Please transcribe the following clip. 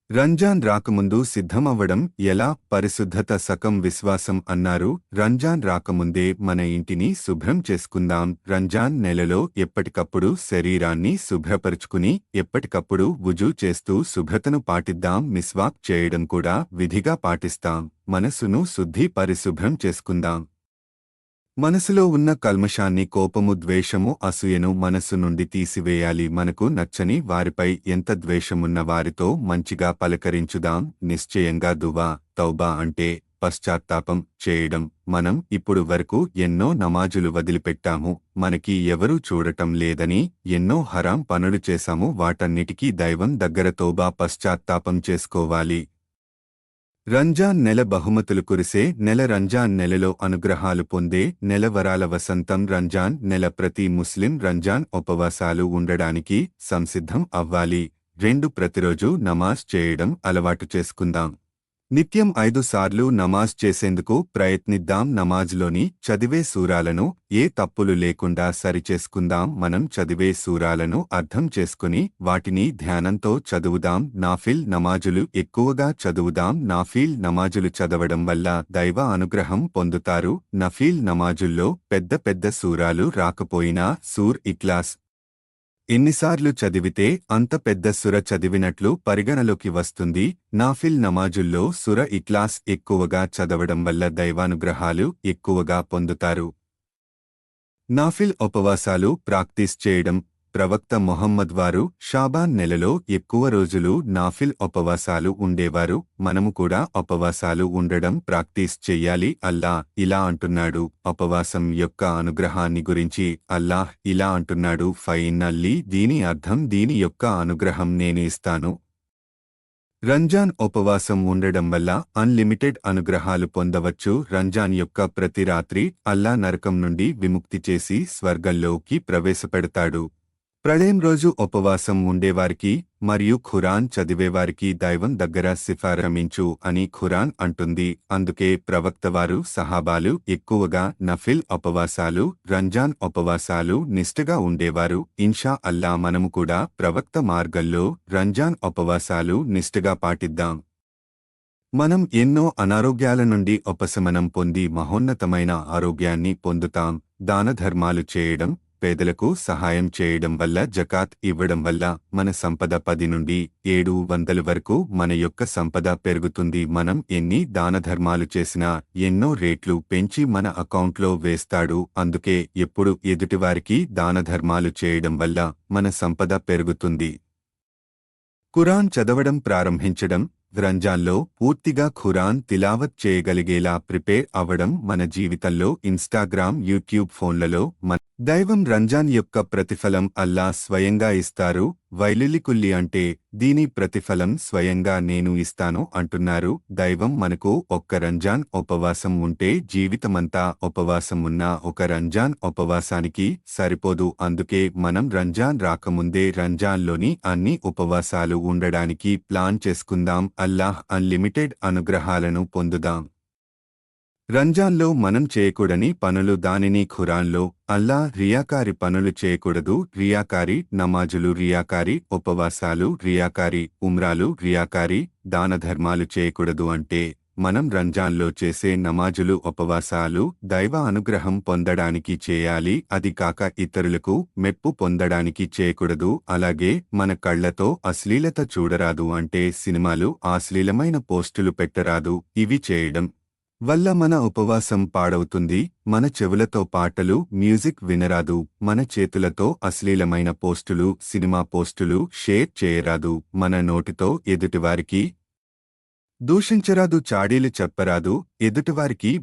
రంజాన్ రాకముందు సిద్ధమవ్వడం ఎలా? పరిశుద్ధత సకం విశ్వాసం అన్నారు. రంజాన్ రాకముందే మన ఇంటిని శుభ్రం చేసుకుందాం. రంజాన్ నెలలో ఎప్పటికప్పుడు శరీరాన్ని శుభ్రపరుచుకుని ఎప్పటికప్పుడు వుజూ చేస్తూ శుభ్రతను పాటిద్దాం. మిస్వాక్ చేయడం కూడా విధిగా పాటిస్తాం. మనసును శుద్ధి పరిశుభ్రం చేసుకుందాం. మనసులో ఉన్న కల్మషాన్ని, కోపము, ద్వేషము, అసూయను మనస్సు నుండి తీసివేయాలి. మనకు నచ్చని వారిపై ఎంత ద్వేషమున్న వారితో మంచిగా పలకరించుదాం. నిశ్చయంగా దువా, తౌబా అంటే పశ్చాత్తాపం చేయడం. మనం ఇప్పుడు వరకు ఎన్నో నమాజులు వదిలిపెట్టాము. మనకి ఎవరూ చూడటం లేదని ఎన్నో హరాం పనులు చేశాము. వాటన్నిటికీ దైవం దగ్గర తౌబా, పశ్చాత్తాపం చేసుకోవాలి. రంజాన్ నెల బహుమతులు కురిసే నెల. రంజాన్ నెలలో అనుగ్రహాలు పొందే నెల. వరాల వసంతం. రంజాన్ నెల. ప్రతి ముస్లిం రంజాన్ ఉపవాసాలు ఉండడానికి సంసిద్ధం అవ్వాలి. 2 ప్రతిరోజు నమాజ్ చేయడం అలవాటు చేసుకుందాం. నిత్యం 5 సార్లు నమాజ్ చేసేందుకు ప్రయత్నిద్దాం. నమాజ్లోని చదివే సూరాలను ఏ తప్పులు లేకుండా సరిచేసుకుందాం. మనం చదివే సూరాలను అర్థం చేసుకుని వాటిని ధ్యానంతో చదువుదాం. నాఫిల్ నమాజులు ఎక్కువగా చదువుదాం. నాఫిల్ నమాజులు చదవడం వల్ల దైవ అనుగ్రహం పొందుతారు. నఫీల్ నమాజుల్లో పెద్ద పెద్ద సూరాలు రాకపోయినా సూర్ ఇఖ్లాస్ ఎన్నిసార్లు చదివితే అంత పెద్ద సుర చదివినట్లు పరిగణలోకి వస్తుంది. నాఫిల్ నమాజుల్లో సుర ఇఖ్లాస్ ఎక్కువగా చదవడం వల్ల దైవానుగ్రహాలు ఎక్కువగా పొందుతారు. నాఫిల్ ఉపవాసాలు ప్రాక్టీస్ చేయడం. ప్రవక్త మొహమ్మద్ వారు షాబాన్ నెలలో ఎక్కువ రోజులు నాఫిల్ ఉపవాసాలు ఉండేవారు. మనము కూడా ఉపవాసాలు ఉండడం ప్రాక్టీస్ చెయ్యాలి. అల్లాహ్ ఇలా అంటున్నాడు ఉపవాసం యొక్క అనుగ్రహాన్ని గురించి. అల్లాహ్ ఇలా అంటున్నాడు, ఫైనల్లీ, దీని అర్థం దీని యొక్క అనుగ్రహం నేను ఇస్తాను. రంజాన్ ఉపవాసం ఉండడం వల్ల అన్లిమిటెడ్ అనుగ్రహాలు పొందవచ్చు. రంజాన్ యొక్క ప్రతి రాత్రి అల్లాహ్ నరకం నుండి విముక్తి చేసి స్వర్గంలోకి ప్రవేశపెడతాడు. ప్రళయం రోజు ఉపవాసం ఉండేవారికి మరియు ఖురాన్ చదివేవారికి దైవం దగ్గర సిఫారమించు అని ఖురాన్ అంటుంది. అందుకే ప్రవక్తవారు, సహాబాలు ఎక్కువగా నఫిల్ ఉపవాసాలు, రంజాన్ ఉపవాసాలు నిష్ఠగా ఉండేవారు. ఇన్షా అల్లా మనము కూడా ప్రవక్త మార్గంలో రంజాన్ ఉపవాసాలు నిష్ఠగా పాటిద్దాం. మనం ఎన్నో అనారోగ్యాల నుండి ఉపశమనం పొంది మహోన్నతమైన ఆరోగ్యాన్ని పొందుతాం. దానధర్మాలు చేయడం, పేదలకు సహాయం చేయడం వల్ల, జకాత్ ఇవ్వడం వల్ల మన సంపద 10 నుండి 700 వరకు మన యొక్క సంపద పెరుగుతుంది. మనం ఎన్ని దానధర్మాలు చేసినా ఎన్నో రేట్లు పెంచి మన అకౌంట్లో వేస్తాడు. అందుకే ఎప్పుడు ఎదుటివారికి దానధర్మాలు చేయడం వల్ల మన సంపద పెరుగుతుంది. ఖురాన్ చదవడం ప్రారంభించడం. రంజాన్లో పూర్తిగా ఖురాన్ తిలావత్ చేయగలిగేలా ప్రిపేర్ అవ్వడం. మన జీవితంలో ఇన్స్టాగ్రామ్, యూట్యూబ్, ఫోన్లలో మన దైవం రంజాన్ యొక్క ప్రతిఫలం అల్లాహ్ స్వయంగా ఇస్తారు. వైలులికుల్లి అంటే దీని ప్రతిఫలం స్వయంగా నేను ఇస్తాను అంటున్నారు. దైవం మనకు ఒక్క రంజాన్ ఉపవాసం ఉంటే జీవితమంతా ఉపవాసం ఉన్న ఒక రంజాన్ ఉపవాసానికి సరిపోదు. అందుకే మనం రంజాన్ రాకముందే రంజాన్లోని అన్ని ఉపవాసాలు ఉండడానికి ప్లాన్ చేసుకుందాం. అల్లాహ్ అన్లిమిటెడ్ అనుగ్రహాలను పొందుదాం. రంజాన్లో మనం చేయకూడని పనులు. దానిని ఖురాన్లో అల్లాహ్ రియాకారి పనులు చేయకూడదు. రియాకారి నమాజులు, రియాకారి ఉపవాసాలు, రియాకారి ఉమ్రాలు, రియాకారి దానధర్మాలు చేయకూడదు. అంటే మనం రంజాన్లో చేసే నమాజులు, ఉపవాసాలు దైవ అనుగ్రహం పొందడానికి చేయాలి. అది కాక ఇతరులకు మెప్పు పొందడానికి చేయకూడదు. అలాగే మన కళ్లతో అశ్లీలత చూడరాదు. అంటే సినిమాలు, అశ్లీలమైన పోస్టులు పెట్టరాదు. ఇవి చేయడం వల్ల మన ఉపవాసం పాడవుతుంది. మన చెవులతో పాటలు, మ్యూజిక్ వినరాదు. మన చేతులతో అశ్లీలమైన పోస్టులు, సినిమా పోస్టులు షేర్ చేయరాదు. మన నోటితో ఎదుటివారికి దూషించరాదు, చాడీలు చెప్పరాదు. ఎదుటివారికి